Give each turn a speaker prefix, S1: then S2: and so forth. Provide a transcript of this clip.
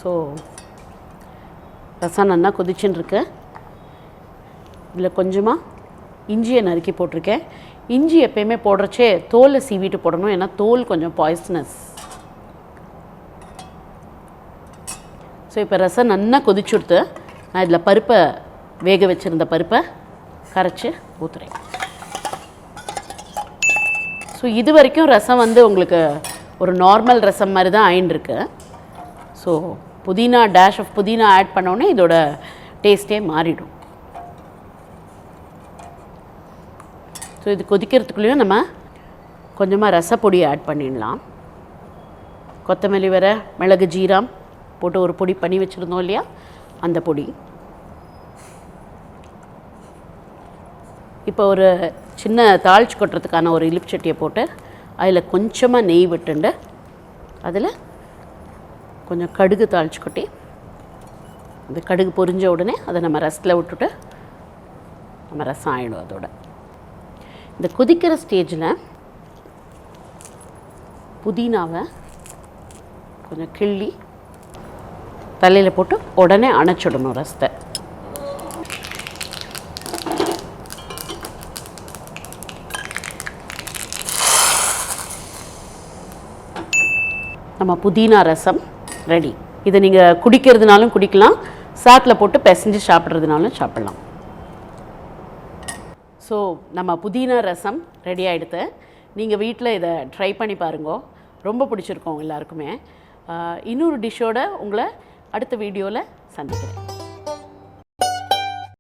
S1: So ரசம் நல்லா கொதிச்சுன்னு இருக்கு. இதில் கொஞ்சமாக இஞ்சியை நறுக்கி போட்டிருக்கேன். இஞ்சி எப்பயுமே போடுறச்சே தோலை சீவிட்டு போடணும், ஏன்னா தோல் கொஞ்சம் பாய்சனஸ். ஸோ இப்போ ரசம் நல்லா கொதிச்சுடுத்து. நான் இதில் பருப்பை வேக வச்சுருந்த பருப்பை கரைச்சி ஊற்றுறேன். ஸோ இது வரைக்கும் ரசம் வந்து உங்களுக்கு ஒரு நார்மல் ரசம் மாதிரி தான் ஆயின்ருக்கு. ஸோ புதினா டேஷ் ஆஃப் புதினா ஆட் பண்ணோடனே இதோட டேஸ்ட்டே மாறிடும். ஸோ இது கொதிக்கிறதுக்குள்ளேயும் நம்ம கொஞ்சமாக ரசப்பொடியை ஆட் பண்ணிடலாம். கொத்தமல்லி வர மிளகு ஜீரம் போட்டு ஒரு பொடி பண்ணி வச்சுருந்தோம் இல்லையா, அந்த பொடி. இப்போ ஒரு சின்ன தாளிச்சு கொட்டுறதுக்கான ஒரு இலிப்சட்டியை போட்டு அதில் கொஞ்சமாக நெய் விட்டுண்டு அதில் கொஞ்சம் கடுகு தாளிச்சு கொட்டி, அந்த கடுகு பொரிஞ்ச உடனே அதை நம்ம ரசத்தில் விட்டுட்டு நம்ம ரசம் ஆகிடும். அதோட இந்த கொதிக்கிற ஸ்டேஜில் புதினாவை கொஞ்சம் கிள்ளி தலையில் போட்டு உடனே அணைச்சிடணும் ரசத்தை. நம்ம புதினா ரசம் ரெடி. இதை நீங்கள் குடிக்கிறதுனாலும் குடிக்கலாம், சாத்தில் போட்டு பிசைஞ்சு சாப்பிட்றதுனாலும் சாப்பிட்லாம். ஸோ நம்ம புதினா ரசம் ரெடி ஆகிடுது. நீங்கள் வீட்டில் இதை ட்ரை பண்ணி பாருங்க, ரொம்ப பிடிச்சிருக்கோம் எல்லாருக்குமே. இன்னொரு டிஷ்ஷோடு உங்களை அடுத்த வீடியோவில் சந்திக்கிறேன்.